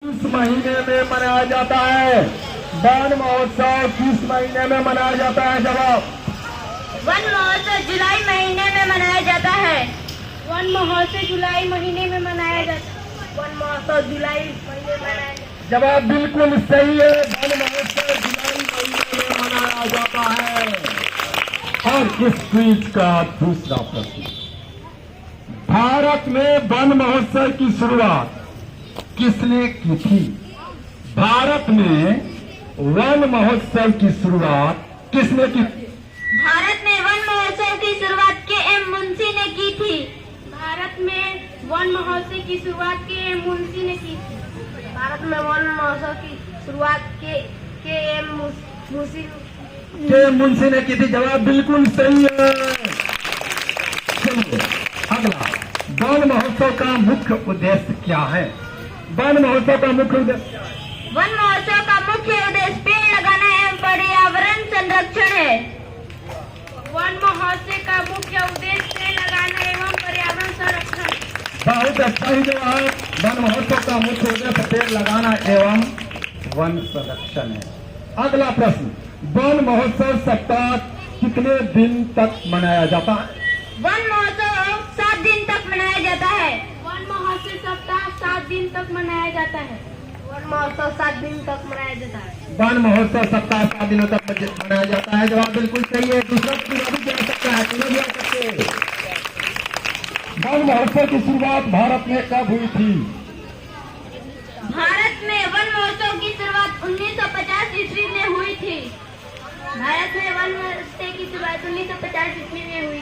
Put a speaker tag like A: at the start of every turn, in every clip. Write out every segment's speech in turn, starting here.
A: किस महीने में मनाया जाता है? वन महोत्सव किस महीने में मनाया जाता है? जवाब।
B: वन महोत्सव जुलाई महीने में मनाया जाता है। वन महोत्सव जुलाई महीने में मनाया जाता है। वन महोत्सव जुलाई महीने में मनाया जाता है।
A: जवाब बिल्कुल सही है। वन महोत्सव जुलाई महीने में मनाया जाता है। और इस क्विज का दूसरा प्रश्न, भारत में वन महोत्सव की शुरुआत किसने की थी? भारत में वन महोत्सव की शुरुआत किसने की?
B: भारत में वन महोत्सव की शुरुआत के.एम. मुंशी ने की थी। भारत में वन महोत्सव की शुरुआत के.एम. मुंशी ने की थी। भारत में वन महोत्सव की शुरुआत के.एम.
A: मुंशी ने की थी। जवाब बिल्कुल सही है। चलिए अगला, वन महोत्सव का मुख्य उद्देश्य क्या है? वन महोत्सव का मुख्य उद्देश्य,
B: वन महोत्सव का मुख्य उद्देश्य पेड़ लगाना एवं पर्यावरण संरक्षण है। वन महोत्सव का मुख्य उद्देश्य पेड़ लगाना एवं पर्यावरण संरक्षण।
A: बहुत अच्छा ही जवाब। वन महोत्सव का मुख्य उद्देश्य पेड़ लगाना एवं वन संरक्षण है। अगला प्रश्न, वन महोत्सव सप्ताह कितने दिन तक मनाया जाता है?
B: वन महोत्सव 7 दिन तक मनाया जाता है। वन महोत्सव सप्ताह 7 दिन तक मनाया जाता है। वन महोत्सव 7 दिन तक मनाया जाता है।
A: वन महोत्सव सप्ताह 7 दिनों तक मनाया जाता है। जवाब बिल्कुल सही है। दूसरा पूरा भी जा सकता है, पूरा भी आ सकते हैं। वन महोत्सव की शुरुआत भारत में कब हुई थी?
B: भारत में वन महोत्सव की शुरुआत 1950 ईस्वी में हुई थी। भारत में वन महोत्सव की शुरुआत 1950 ईस्वी में हुई।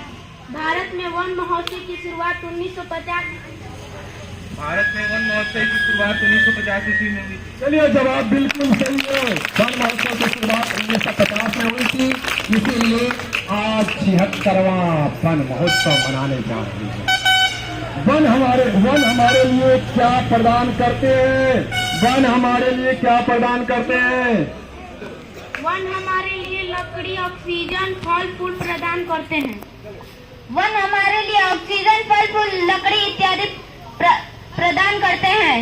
B: भारत में वन महोत्सव की शुरुआत 1950
C: भारत में वन महोत्सव की शुरुआत 1950 ईस्वी में हुई थी।
A: चलिए जवाब बिल्कुल सही है। वन महोत्सव की शुरुआत 1950 में हुई थी, इसीलिए आज 76वां वन महोत्सव मनाने जा रहे हैं। वन हमारे लिए क्या प्रदान करते हैं? वन हमारे लिए क्या प्रदान करते हैं?
B: वन हमारे लिए लकड़ी, ऑक्सीजन, फल फूल प्रदान करते हैं। वन हमारे लिए ऑक्सीजन, फल फूल, लकड़ी इत्यादि प्रदान करते हैं।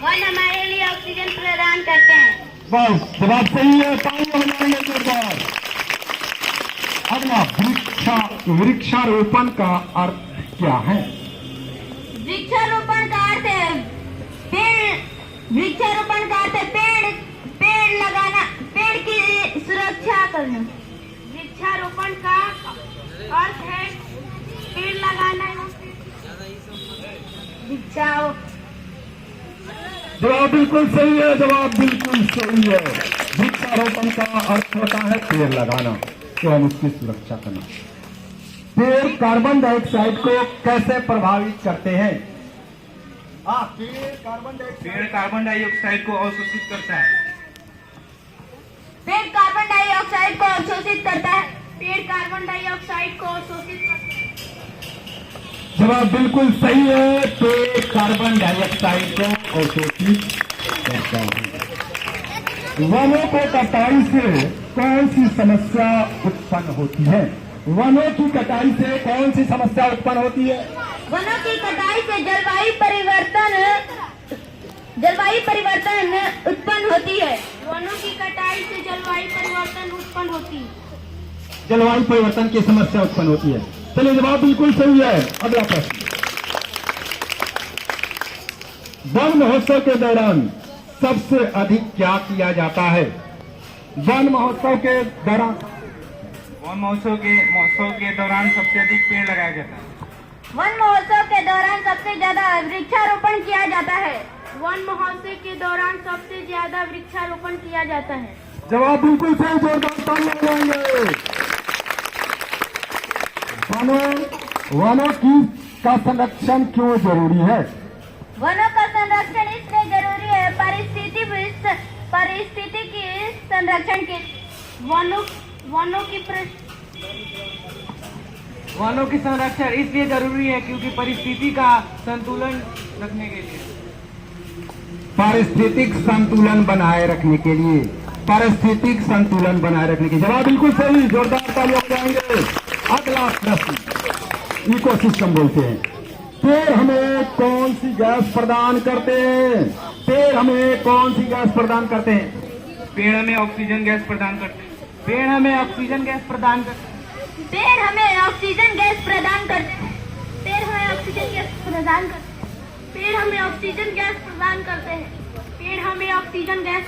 B: वन हमारे लिए ऑक्सीजन प्रदान करते हैं।
A: बस जवाब सही है। तालियां बजाएंगे जोरदार। अगला, वृक्षारोपण का अर्थ क्या है?
B: वृक्षारोपण का अर्थ है वृक्षारोपण का अर्थ है पेड़ लगाना, पेड़ की सुरक्षा करना। वृक्षारोपण का अर्थ है पेड़ लगाना एवं
A: जवाब बिल्कुल सही है। जवाब बिल्कुल सही है। वृक्षारोपण का अर्थ होता है पेड़ लगाना एवं उसकी सुरक्षा करना। पेड़ कार्बन डाइऑक्साइड को कैसे प्रभावित करते हैं?
C: पेड़ कार्बन डाइऑक्साइड को अवशोषित करता है।
B: पेड़ कार्बन डाइऑक्साइड को अवशोषित करता है। पेड़ कार्बन डाइऑक्साइड को अवशोषित करता है।
A: जवाब बिल्कुल सही है। पेड़ कार्बन डाइऑक्साइड को अवशोषित करता है। वनों को कटाई से कौन सी समस्या उत्पन्न होती है? वनों की कटाई से कौन सी समस्या उत्पन्न होती है?
B: वनों की कटाई से जलवायु परिवर्तन उत्पन्न होती है। वनों की कटाई से जलवायु परिवर्तन उत्पन्न होती है।
A: जलवायु परिवर्तन की समस्या उत्पन्न होती है। चलिए जवाब बिल्कुल सही है। अगला प्रश्न, वन महोत्सव के दौरान सबसे अधिक क्या किया जाता है? वन महोत्सव के दौरान
C: सबसे अधिक पेड़ लगाया जाता है।
B: वन महोत्सव के दौरान सबसे ज्यादा वृक्षारोपण किया जाता है। वन महोत्सव के दौरान सबसे ज्यादा वृक्षारोपण किया जाता है।
A: जवाब बिल्कुल सही। जोरदार तालियां बजाएंगे। वनों की का संरक्षण क्यों जरूरी है?
B: वनों का संरक्षण इसलिए जरूरी है परिस्थिति की संरक्षण के
C: वनों की संरक्षण इसलिए जरूरी है क्योंकि परिस्थिति का संतुलन रखने के लिए
A: पारिस्थितिक संतुलन बनाए रखने के लिए जवाब बिल्कुल सही। जोरदार तालियां बजाएंगे। अगला प्रश्न, इकोसिस्टम बोलते हैं। पेड़ हमें कौन सी गैस प्रदान करते हैं? पेड़ हमें कौन सी गैस प्रदान करते हैं?
C: पेड़ हमें ऑक्सीजन गैस प्रदान करते हैं। पेड़ हमें ऑक्सीजन गैस प्रदान करते हैं।
B: पेड़ हमें ऑक्सीजन गैस प्रदान करते हैं। पेड़ हमें ऑक्सीजन गैस प्रदान करते हैं। पेड़ हमें ऑक्सीजन गैस प्रदान करते हैं। पेड़ हमें ऑक्सीजन गैस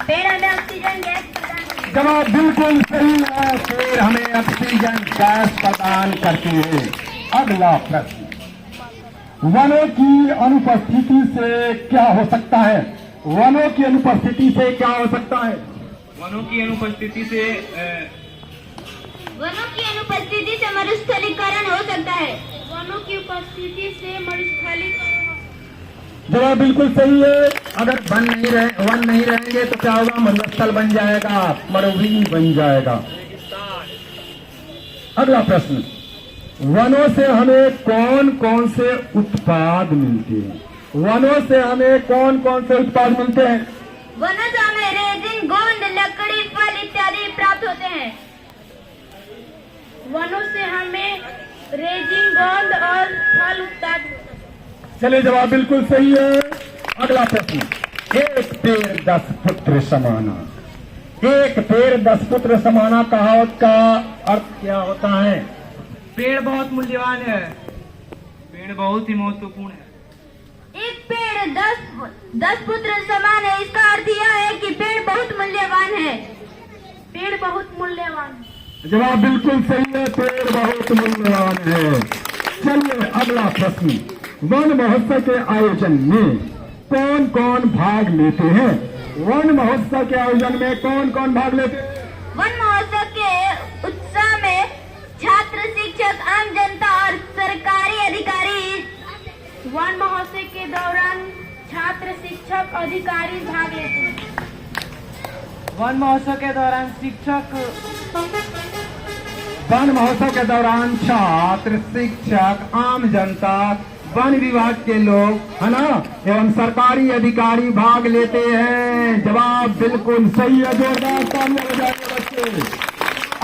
B: पेड़ हमें ऑक्सीजन गैस प्रदान
A: जवाब बिल्कुल सही है, पेड़ हमें ऑक्सीजन गैस प्रदान करते हैं। अगला प्रश्न, वनों की अनुपस्थिति से क्या हो सकता है? वनों की अनुपस्थिति से क्या हो सकता है?
C: वनों की अनुपस्थिति से
B: वनों की अनुपस्थिति से मरुस्थलीकरण हो सकता है। वनों की उपस्थिति से मरुस्थलीकरण
A: जवाब बिल्कुल सही है। अगर वन नहीं रहेंगे तो क्या होगा? मरुस्थल बन जाएगा, मरुभूमि बन जाएगा। अगला प्रश्न, वनों से हमें कौन कौन से उत्पाद मिलते हैं? वनों से हमें कौन कौन से उत्पाद मिलते हैं?
B: वनों से हमें रेजिन, गोंद, लकड़ी, फल इत्यादि प्राप्त होते हैं। वनों से हमें रेजिन, गोंद और फल उत्पाद।
A: चलिए, जवाब बिल्कुल सही है। अगला प्रश्न, एक पेड़ 10 पुत्र समाना। एक पेड़ 10 पुत्र समाना कहावत का अर्थ क्या होता है?
C: पेड़ बहुत मूल्यवान है। पेड़ बहुत ही महत्वपूर्ण है।
B: एक पेड़ 10 पुत्र समान है। इसका अर्थ यह है कि पेड़ बहुत मूल्यवान है। पेड़ बहुत मूल्यवान है।
A: जवाब बिल्कुल सही है, पेड़ बहुत मूल्यवान है। चलिए, अगला प्रश्न, वन महोत्सव के आयोजन में कौन कौन भाग लेते हैं? वन महोत्सव के आयोजन में कौन कौन भाग लेते हैं?
B: वन महोत्सव के उत्सव में छात्र, शिक्षक, आम जनता और सरकारी अधिकारी। वन महोत्सव के दौरान छात्र, शिक्षक, अधिकारी भाग लेते हैं।
C: वन महोत्सव के दौरान
A: वन महोत्सव के दौरान छात्र, शिक्षक, आम जनता, वन विभाग के लोग, है ना, एवं सरकारी अधिकारी भाग लेते हैं। जवाब बिल्कुल सही है, जोरदार तालियां बजाइए बच्चे।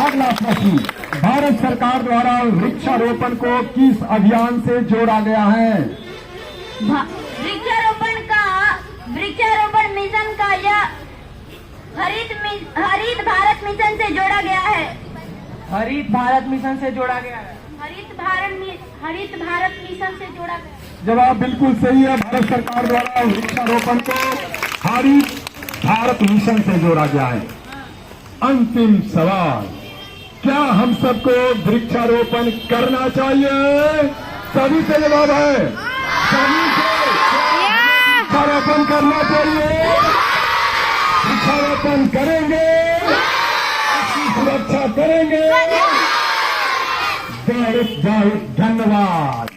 A: अगला प्रश्न, भारत सरकार द्वारा वृक्षारोपण को किस अभियान से जोड़ा गया है?
B: वृक्षारोपण मिशन का यह हरित भारत मिशन से जोड़ा गया है।
C: हरित भारत मिशन से जोड़ा गया है।
B: हरित भारत मिशन से जोड़ा गया।
A: जवाब बिल्कुल सही है, भारत सरकार द्वारा वृक्षारोपण को हरित भारत मिशन से जोड़ा गया है। अंतिम सवाल, क्या हम सबको वृक्षारोपण करना चाहिए? सभी से जवाब है, सभी से वृक्षारोपण करना चाहिए। वृक्षारोपण करेंगे, इसकी सुरक्षा करेंगे। बहुत बहुत धन्यवाद।